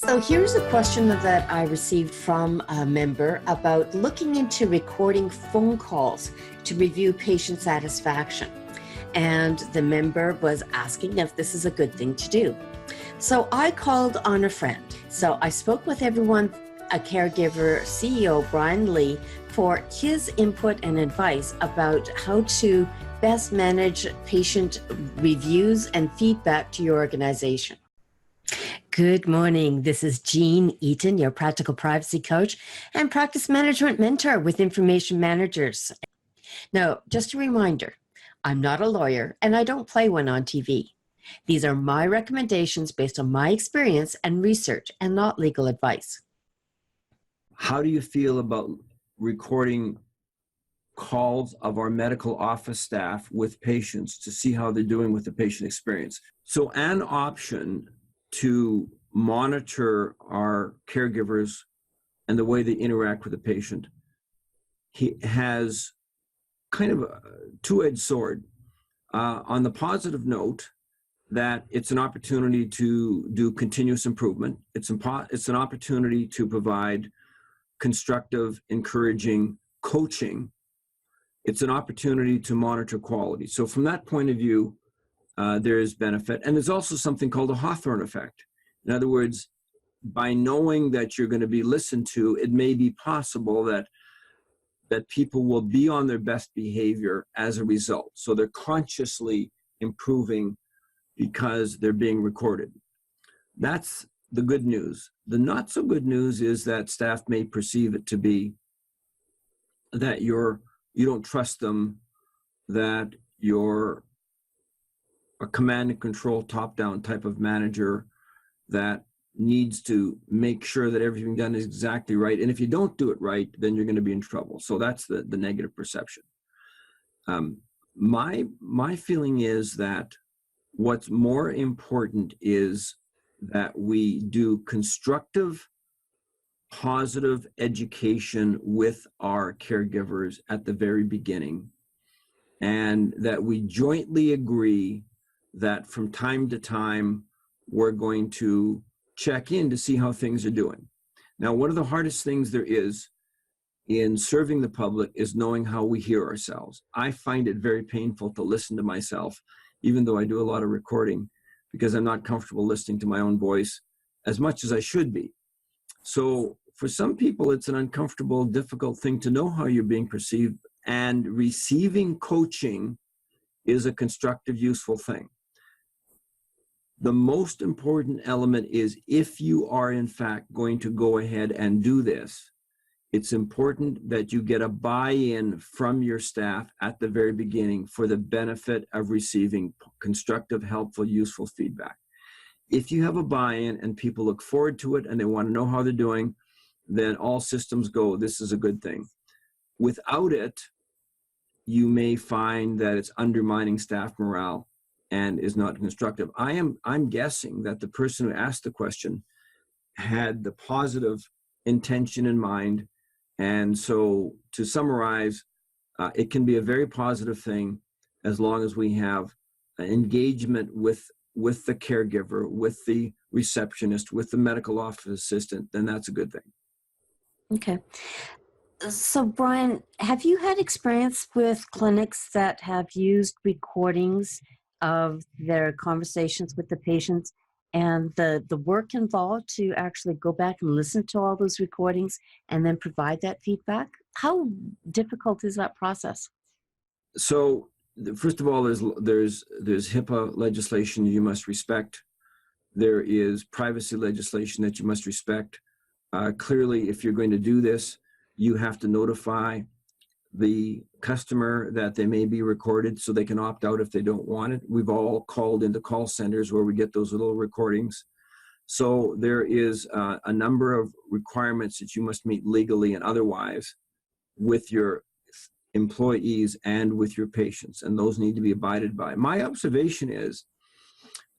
So here's a question that I received from a member about looking into recording phone calls to review patient satisfaction. And the member was asking if this is a good thing to do. So I called on a friend. So I spoke with everyone, a Caregiver CEO, Brian Lee, for his input and advice about how to best manage patient reviews and feedback to your organization. Good morning. This is Jean Eaton, your practical privacy coach and practice management mentor with Information Managers. Now, just a reminder, I'm not a lawyer and I don't play one on TV. These are my recommendations based on my experience and research and not legal advice. How do you feel about recording calls of our medical office staff with patients to see how they're doing with the patient experience? So an option to monitor our caregivers and the way they interact with the patient, he has kind of a two-edged sword. On the positive note, that it's an opportunity to do continuous improvement. It's an opportunity to provide constructive, encouraging coaching. It's an opportunity to monitor quality. So from that point of view, there is benefit. And there's also something called a Hawthorne effect. In other words, by knowing that you're going to be listened to, it may be possible that people will be on their best behavior as a result. So they're consciously improving because they're being recorded. That's the good news. The not so good news is that staff may perceive it to be that you don't trust them, that you're a command and control top-down type of manager that needs to make sure that everything done is exactly right. And if you don't do it right, then you're going to be in trouble. So that's the negative perception. My feeling is that what's more important is that we do constructive, positive education with our caregivers at the very beginning, and that we jointly agree that from time to time, we're going to check in to see how things are doing. Now, one of the hardest things there is in serving the public is knowing how we hear ourselves. I find it very painful to listen to myself, even though I do a lot of recording, because I'm not comfortable listening to my own voice as much as I should be. So for some people, it's an uncomfortable, difficult thing to know how you're being perceived, and receiving coaching is a constructive, useful thing. The most important element is if you are in fact going to go ahead and do this, it's important that you get a buy-in from your staff at the very beginning for the benefit of receiving constructive, helpful, useful feedback. If you have a buy-in and people look forward to it and they want to know how they're doing, then all systems go, this is a good thing. Without it, you may find that it's undermining staff morale and is not constructive. I'm guessing that the person who asked the question had the positive intention in mind. And so to summarize, it can be a very positive thing as long as we have engagement with the caregiver, with the receptionist, with the medical office assistant, then that's a good thing. Okay. So Brian, have you had experience with clinics that have used recordings of their conversations with the patients and the work involved to actually go back and listen to all those recordings and then provide that feedback? How difficult is that process? So first of all, there's HIPAA legislation you must respect. There is privacy legislation that you must respect. Clearly, if you're going to do this, you have to notify the customer that they may be recorded so they can opt out if they don't want it. We've all called into call centers where we get those little recordings. So there is a number of requirements that you must meet legally and otherwise with your employees and with your patients, and those need to be abided by. My observation is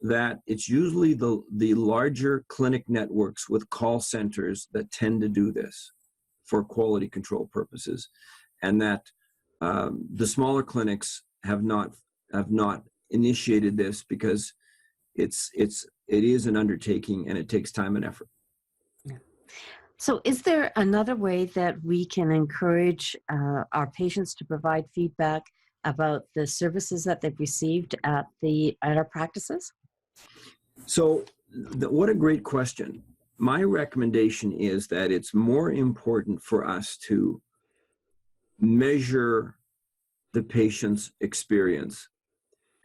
that it's usually the larger clinic networks with call centers that tend to do this for quality control purposes, and that the smaller clinics have not initiated this because it is an undertaking and it takes time and effort. So, is there another way that we can encourage our patients to provide feedback about the services that they've received at our practices? So, what a great question. My recommendation is that it's more important for us to measure the patient's experience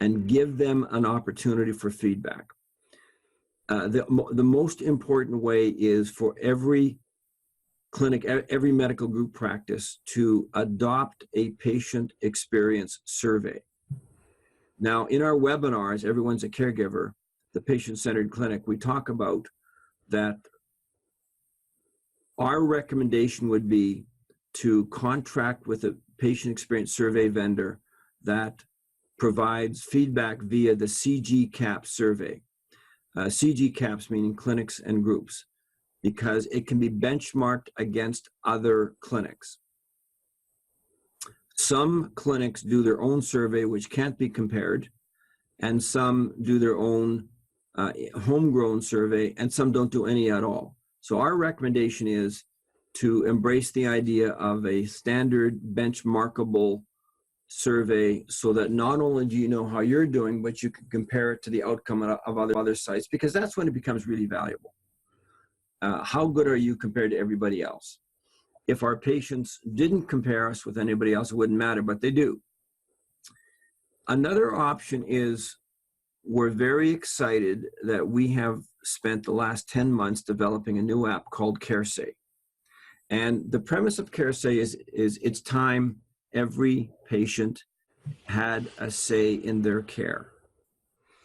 and give them an opportunity for feedback. The most important way is for every clinic, every medical group practice to adopt a patient experience survey. Now, in our webinars, Everyone's a Caregiver, the patient-centered clinic, we talk about that our recommendation would be to contract with a patient experience survey vendor that provides feedback via the CGCAPS survey. CGCAPS meaning clinics and groups, because it can be benchmarked against other clinics. Some clinics do their own survey, which can't be compared, and some do their own homegrown survey, and some don't do any at all. So our recommendation is to embrace the idea of a standard benchmarkable survey, so that not only do you know how you're doing, but you can compare it to the outcome of other sites, because that's when it becomes really valuable. How good are you compared to everybody else? If our patients didn't compare us with anybody else, it wouldn't matter, but they do. Another option is, we're very excited that we have spent the last 10 months developing a new app called CareSay. And the premise of CareSay is it's time every patient had a say in their care.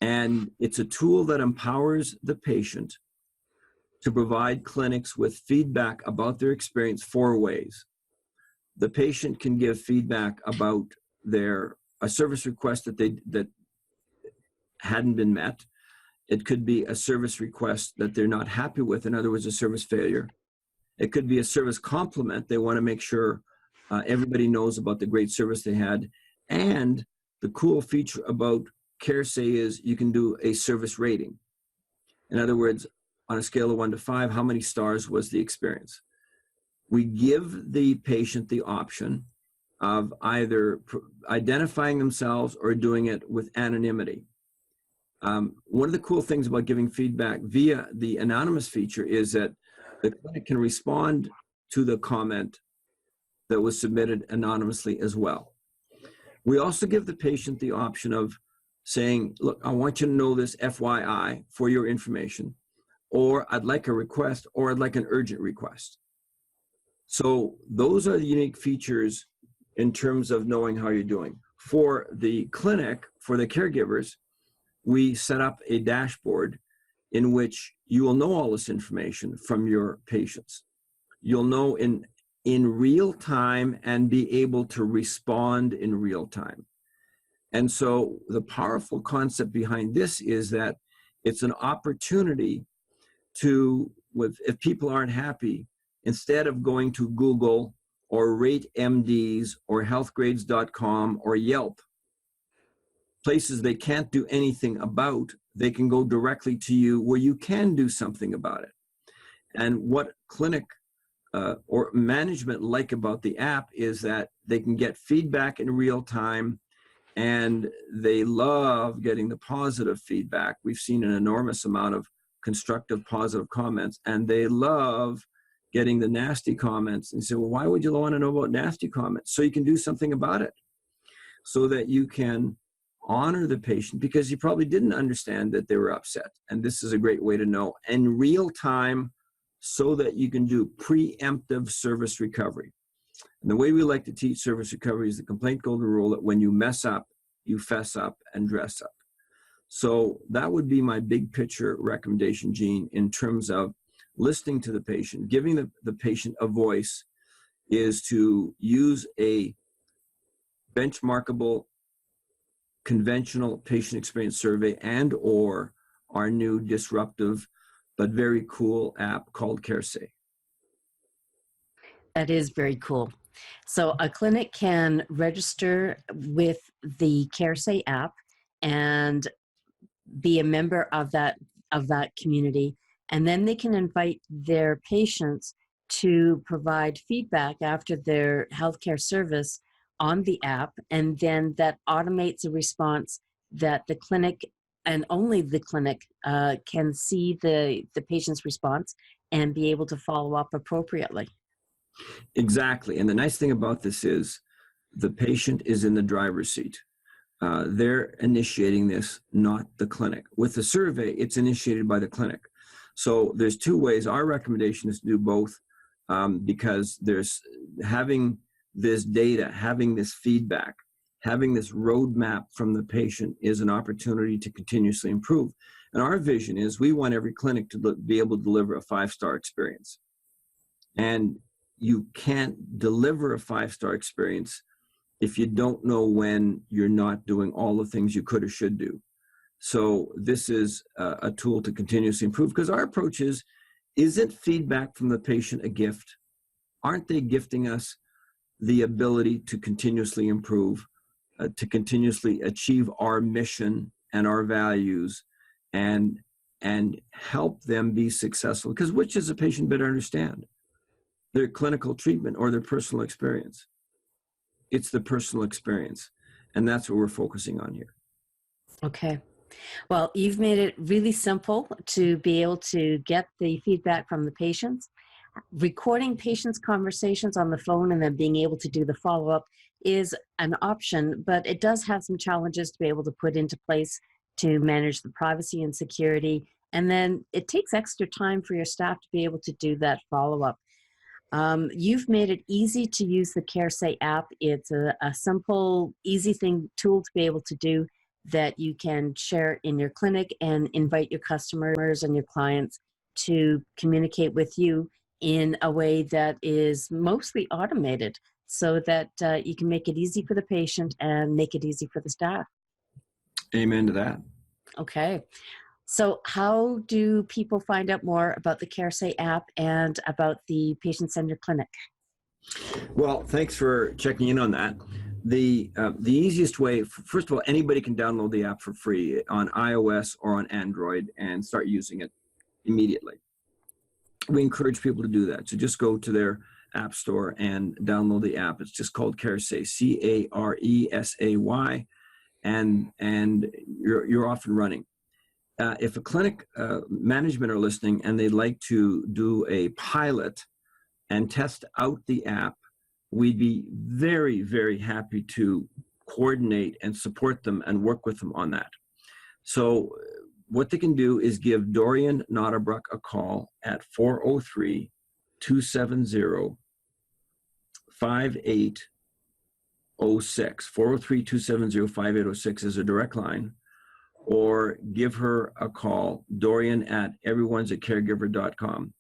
And it's a tool that empowers the patient to provide clinics with feedback about their experience 4 ways. The patient can give feedback about a service request that hadn't been met. It could be a service request that they're not happy with, in other words, a service failure. It could be a service compliment. They want to make sure everybody knows about the great service they had. And the cool feature about CareSay is you can do a service rating. In other words, on a scale of 1 to 5, how many stars was the experience? We give the patient the option of either identifying themselves or doing it with anonymity. One of the cool things about giving feedback via the anonymous feature is that the clinic can respond to the comment that was submitted anonymously as well. We also give the patient the option of saying, look, I want you to know this FYI for your information, or I'd like a request, or I'd like an urgent request. So those are the unique features in terms of knowing how you're doing. For the clinic, for the caregivers, we set up a dashboard in which you will know all this information from your patients. You'll know in real time and be able to respond in real time. And so the powerful concept behind this is that it's an opportunity to, if people aren't happy, instead of going to Google or RateMDs or healthgrades.com or Yelp, places they can't do anything about, they can go directly to you where you can do something about it. And what clinic or management like about the app is that they can get feedback in real time, and they love getting the positive feedback. We've seen an enormous amount of constructive, positive comments, and they love getting the nasty comments. And say, well, why would you want to know about nasty comments? So you can do something about it, so that you can honor the patient, because you probably didn't understand that they were upset. And this is a great way to know in real time, so that you can do preemptive service recovery. And the way we like to teach service recovery is the complaint golden rule, that when you mess up, you fess up and dress up. So that would be my big picture recommendation, Jean, in terms of listening to the patient, giving the patient a voice, is to use a benchmarkable conventional patient experience survey and or our new disruptive but very cool app called CareSay. That is very cool. So a clinic can register with the CareSay app and be a member of that community And then they can invite their patients to provide feedback after their healthcare service on the app. And then that automates a response that the clinic and only the clinic can see the patient's response and be able to follow up appropriately. Exactly. And the nice thing about this is the patient is in the driver's seat. They're initiating this, not the clinic. With the survey, it's initiated by the clinic. So there's two ways. Our recommendation is to do both, because there's having this data, having this feedback, having this roadmap from the patient is an opportunity to continuously improve. And our vision is we want every clinic to be able to deliver a 5-star experience. And you can't deliver a 5-star experience if you don't know when you're not doing all the things you could or should do. So this is a tool to continuously improve, because our approach is, isn't feedback from the patient a gift? Aren't they gifting us the ability to continuously improve, to continuously achieve our mission and our values, and help them be successful? Because which does the patient better understand? Their clinical treatment or their personal experience? It's the personal experience. And that's what we're focusing on here. Okay. Well, you've made it really simple to be able to get the feedback from the patients. Recording patients' conversations on the phone and then being able to do the follow-up is an option, but it does have some challenges to be able to put into place to manage the privacy and security. And then it takes extra time for your staff to be able to do that follow-up. You've made it easy to use the CareSay app. It's a simple, easy tool to be able to do that you can share in your clinic and invite your customers and your clients to communicate with you in a way that is mostly automated, so that you can make it easy for the patient and make it easy for the staff. Amen to that. Okay. So how do people find out more about the CareSay app and about the patient-centered clinic? Well, thanks for checking in on that. The easiest way, first of all, anybody can download the app for free on iOS or on Android and start using it immediately. We encourage people to do that. So just go to their app store and download the app. It's just called CareSay, CareSay, and you're off and running. If a clinic management are listening and they'd like to do a pilot and test out the app, we'd be very, very happy to coordinate and support them and work with them on that. So what they can do is give Dorian Notabruck a call at 403-270-5806, 403-270-5806 is a direct line, or give her a call, Dorian at everyone'scaregiver.com,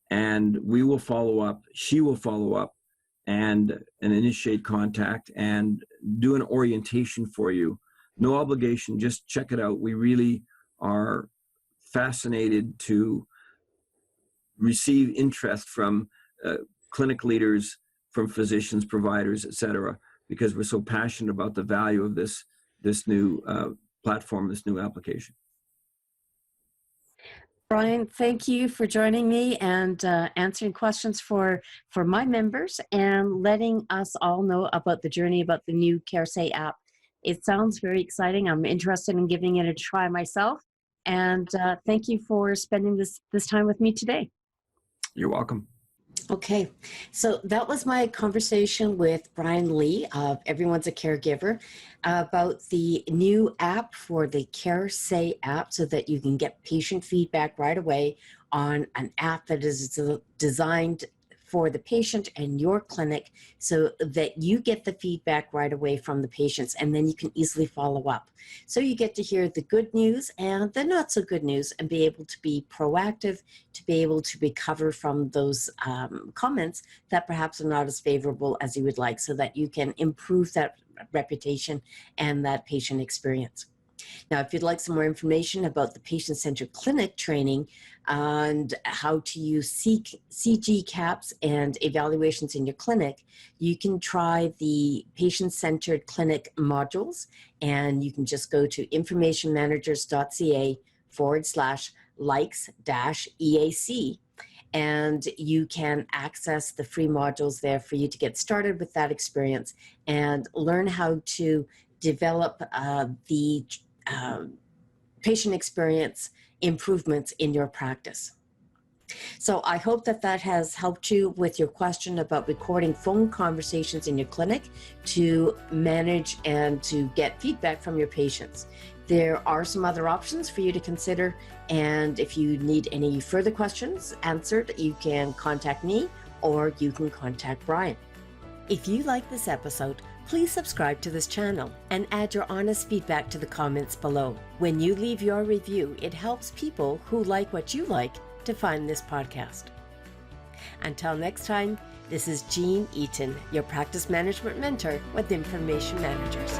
and we will follow up. She will follow up and initiate contact and do an orientation for you. No obligation, just check it out. We really are fascinated to receive interest from clinic leaders, from physicians, providers, etc., because we're so passionate about the value of this new platform, this new application. Brian, thank you for joining me and answering questions for my members and letting us all know about the journey about the new CareSay app. It sounds very exciting. I'm interested in giving it a try myself. And thank you for spending this time with me today. You're welcome. Okay, so that was my conversation with Brian Lee of Everyone's a Caregiver about the new app for the CareSay app, so that you can get patient feedback right away on an app that is designed for the patient and your clinic, so that you get the feedback right away from the patients, and then you can easily follow up. So you get to hear the good news and the not so good news and be able to be proactive, to be able to recover from those comments that perhaps are not as favorable as you would like, so that you can improve that reputation and that patient experience. Now, if you'd like some more information about the patient-centered clinic training and how to use CGCAPS and evaluations in your clinic, you can try the patient-centered clinic modules, and you can just go to informationmanagers.ca/learn likes-EAC, and you can access the free modules there for you to get started with that experience and learn how to develop the patient experience improvements in your practice. So I hope that that has helped you with your question about recording phone conversations in your clinic to manage and to get feedback from your patients. There are some other options for you to consider, and if you need any further questions answered, you can contact me or you can contact Brian. If you like this episode, please subscribe to this channel and add your honest feedback to the comments below. When you leave your review, it helps people who like what you like to find this podcast. Until next time, this is Jean Eaton, your practice management mentor with Information Managers.